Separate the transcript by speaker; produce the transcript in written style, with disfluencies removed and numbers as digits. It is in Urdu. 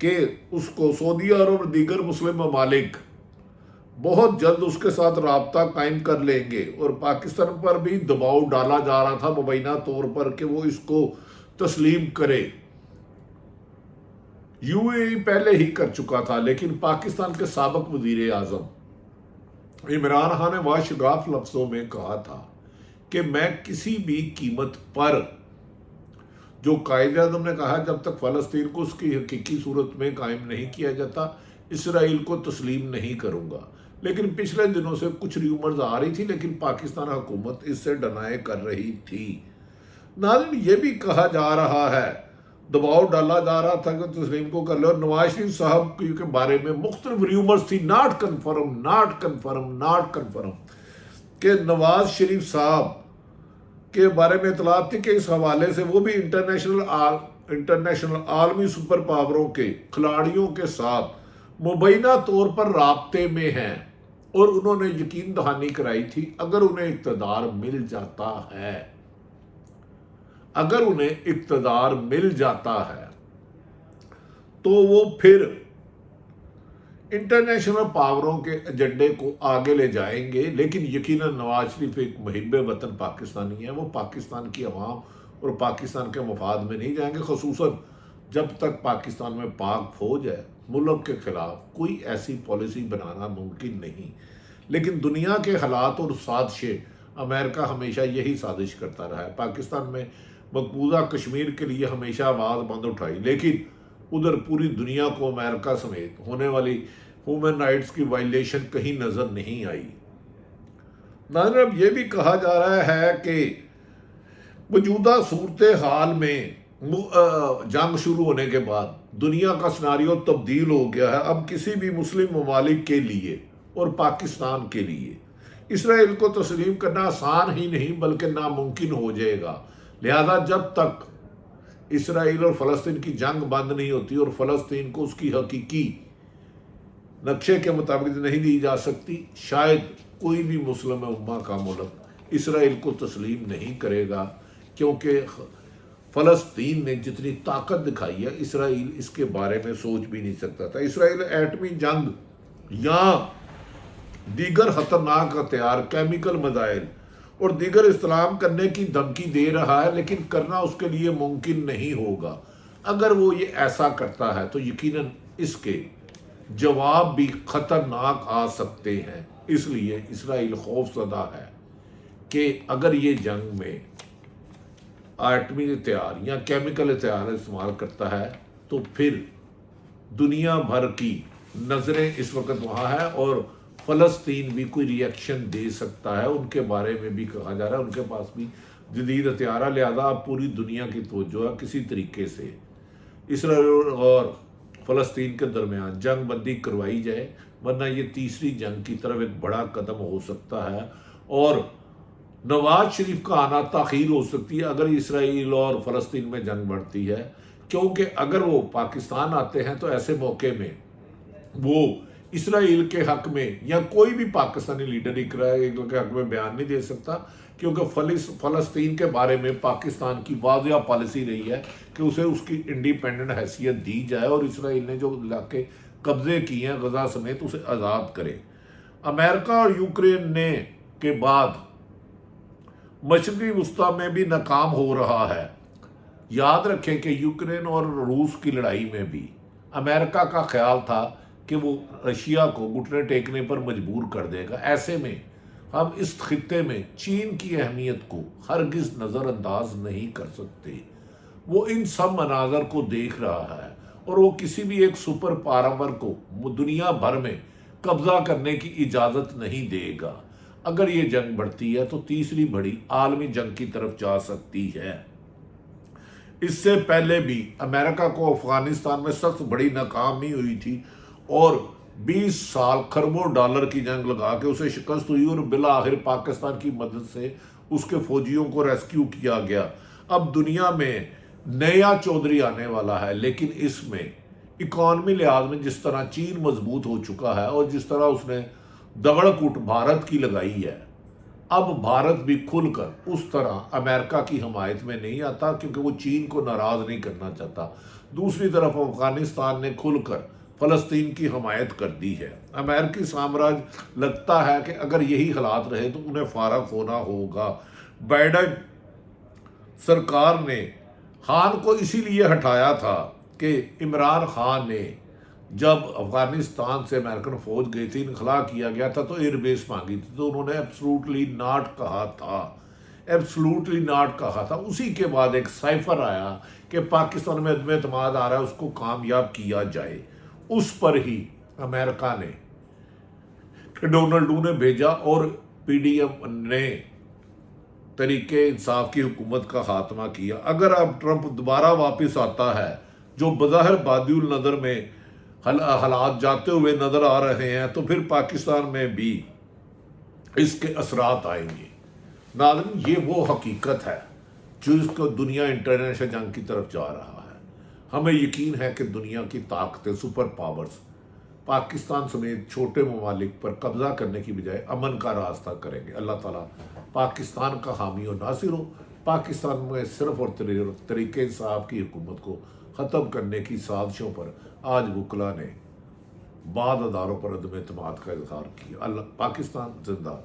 Speaker 1: کہ اس کو سعودی عرب اور دیگر مسلم ممالک بہت جلد اس کے ساتھ رابطہ قائم کر لیں گے، اور پاکستان پر بھی دباؤ ڈالا جا رہا تھا مبینہ طور پر کہ وہ اس کو تسلیم کرے۔ یو اے ای پہلے ہی کر چکا تھا، لیکن پاکستان کے سابق وزیر اعظم عمران خان نے واشگاف لفظوں میں کہا تھا کہ میں کسی بھی قیمت پر، جو قائد اعظم نے کہا جب تک فلسطین کو اس کی حقیقی صورت میں قائم نہیں کیا جاتا اسرائیل کو تسلیم نہیں کروں گا۔ لیکن پچھلے دنوں سے کچھ ریومرز آ رہی تھی، لیکن پاکستان حکومت اس سے ڈینائی کر رہی تھی۔ ناظرین، یہ بھی کہا جا رہا ہے، دباؤ ڈالا جا رہا تھا کہ تسلیم کو کر لے، اور نواز شریف صاحب کے بارے میں مختلف ریومرز تھی، ناٹ کنفرم کہ نواز شریف صاحب کے بارے میں اطلاعات تھی کہ اس حوالے سے وہ بھی انٹرنیشنل عالمی سپر پاوروں کے کھلاڑیوں کے ساتھ مبینہ طور پر رابطے میں ہیں، اور انہوں نے یقین دہانی کرائی تھی اگر انہیں اقتدار مل جاتا ہے تو وہ پھر انٹرنیشنل پاوروں کے ایجنڈے کو آگے لے جائیں گے۔ لیکن یقیناً نواز شریف ایک محب وطن پاکستانی ہے، وہ پاکستان کی عوام اور پاکستان کے مفاد میں نہیں جائیں گے، خصوصاً جب تک پاکستان میں پاک فوج ہے۔ ملک کے خلاف کوئی ایسی پالیسی بنانا ممکن نہیں، لیکن دنیا کے حالات اور سازشیں، امریکہ ہمیشہ یہی سازش کرتا رہا ہے، پاکستان میں مقبوضہ کشمیر کے لیے ہمیشہ آواز بند اٹھائی، لیکن ادھر پوری دنیا کو امریکہ سمیت ہونے والی ہیومن رائٹس کی وائلیشن کہیں نظر نہیں آئی۔ ناظرین، اب یہ بھی کہا جا رہا ہے کہ موجودہ صورتحال میں جنگ شروع ہونے کے بعد دنیا کا سناریو تبدیل ہو گیا ہے۔ اب کسی بھی مسلم ممالک کے لیے اور پاکستان کے لیے اسرائیل کو تسلیم کرنا آسان ہی نہیں بلکہ ناممکن ہو جائے گا۔ لہذا جب تک اسرائیل اور فلسطین کی جنگ بند نہیں ہوتی اور فلسطین کو اس کی حقیقی نقشے کے مطابق نہیں دی جا سکتی، شاید کوئی بھی مسلم امہ کا ملک اسرائیل کو تسلیم نہیں کرے گا، کیونکہ فلسطین نے جتنی طاقت دکھائی ہے اسرائیل اس کے بارے میں سوچ بھی نہیں سکتا تھا۔ اسرائیل ایٹمی جنگ یا دیگر خطرناک ہتھیار، کیمیکل میزائل اور دیگر استعمال کرنے کی دھمکی دے رہا ہے، لیکن کرنا اس کے لیے ممکن نہیں ہوگا۔ اگر وہ یہ ایسا کرتا ہے تو یقیناً اس کے جواب بھی خطرناک آ سکتے ہیں۔ اس لیے اسرائیل خوف زدہ ہے کہ اگر یہ جنگ میں ایٹمی ہتھیار یا کیمیکل ہتھیار استعمال کرتا ہے تو پھر دنیا بھر کی نظریں اس وقت وہاں ہے، اور فلسطین بھی کوئی ریئیکشن دے سکتا ہے۔ ان کے بارے میں بھی کہا جا رہا ہے ان کے پاس بھی جدید ہتھیار ہے، لہذا اب پوری دنیا کی توجہ ہے کسی طریقے سے اسرائیل اور فلسطین کے درمیان جنگ بندی کروائی جائے، ورنہ یہ تیسری جنگ کی طرف ایک بڑا قدم ہو سکتا ہے، اور نواز شریف کا آنا تاخیر ہو سکتی ہے اگر اسرائیل اور فلسطین میں جنگ بڑھتی ہے، کیونکہ اگر وہ پاکستان آتے ہیں تو ایسے موقع میں وہ اسرائیل کے حق میں یا کوئی بھی پاکستانی لیڈر اسرائیل کے حق میں بیان نہیں دے سکتا، کیونکہ فلسطین کے بارے میں پاکستان کی واضح پالیسی رہی ہے کہ اسے اس کی انڈیپینڈنٹ حیثیت دی جائے، اور اسرائیل نے جو علاقے قبضے کیے ہیں غزہ سمیت اسے آزاد کرے۔ امریکہ اور یوکرین نے کے بعد مشرقی وسطی میں بھی ناکام ہو رہا ہے۔ یاد رکھیں کہ یوکرین اور روس کی لڑائی میں بھی امریکہ کا خیال تھا کہ وہ رشیا کو گھٹنے ٹیکنے پر مجبور کر دے گا۔ ایسے میں ہم اس خطے میں چین کی اہمیت کو ہرگز نظر انداز نہیں کر سکتے۔ وہ ان سب مناظر کو دیکھ رہا ہے، اور وہ کسی بھی ایک سپر پاور کو دنیا بھر میں قبضہ کرنے کی اجازت نہیں دے گا۔ اگر یہ جنگ بڑھتی ہے تو تیسری بڑی عالمی جنگ کی طرف جا سکتی ہے۔ اس سے پہلے بھی امریکہ کو افغانستان میں سخت بڑی ناکامی ہوئی تھی، اور 20 سال کھربوں ڈالر کی جنگ لگا کے اسے شکست ہوئی، اور بالآخر پاکستان کی مدد سے اس کے فوجیوں کو ریسکیو کیا گیا۔ اب دنیا میں نیا چودھری آنے والا ہے، لیکن اس میں اکانومی لحاظ میں جس طرح چین مضبوط ہو چکا ہے اور جس طرح اس نے دگڑ کٹ بھارت کی لگائی ہے، اب بھارت بھی کھل کر اس طرح امریکہ کی حمایت میں نہیں آتا، کیونکہ وہ چین کو ناراض نہیں کرنا چاہتا۔ دوسری طرف افغانستان نے کھل کر فلسطین کی حمایت کر دی ہے۔ امریکی سامراج لگتا ہے کہ اگر یہی حالات رہے تو انہیں فارغ ہونا ہوگا۔ بائیڈن سرکار نے خان کو اسی لیے ہٹایا تھا کہ عمران خان نے جب افغانستان سے امریکن فوج گئی تھی، انخلا کیا گیا تھا تو ایئر بیس مانگی تھی، تو انہوں نے ایبسلوٹلی ناٹ کہا تھا، ایبسلوٹلی ناٹ کہا تھا۔ اسی کے بعد ایک سائفر آیا کہ پاکستان میں عدم اعتماد آ رہا ہے، اس کو کامیاب کیا جائے۔ اس پر ہی امریکہ نے ڈونلڈو نے بھیجا اور پی ڈی ایم نے تحریک انصاف کی حکومت کا خاتمہ کیا۔ اگر اب ٹرمپ دوبارہ واپس آتا ہے، جو بظاہر بادی النظر میں حالات جاتے ہوئے نظر آ رہے ہیں، تو پھر پاکستان میں بھی اس کے اثرات آئیں گے۔ ناظرین، یہ وہ حقیقت ہے جو اس کو دنیا انٹرنیشنل جنگ کی طرف جا رہا ہے۔ ہمیں یقین ہے کہ دنیا کی طاقتیں، سپر پاورز پاکستان سمیت چھوٹے ممالک پر قبضہ کرنے کی بجائے امن کا راستہ کریں گے۔ اللہ تعالیٰ پاکستان کا حامی و ناصر ہو۔ پاکستان میں صرف اور تحریک انصاف کی حکومت کو ختم کرنے کی سازشوں پر آج وکلا نے بعض اداروں پر عدم اعتماد کا اظہار کیا۔ اللہ پاکستان زندہ۔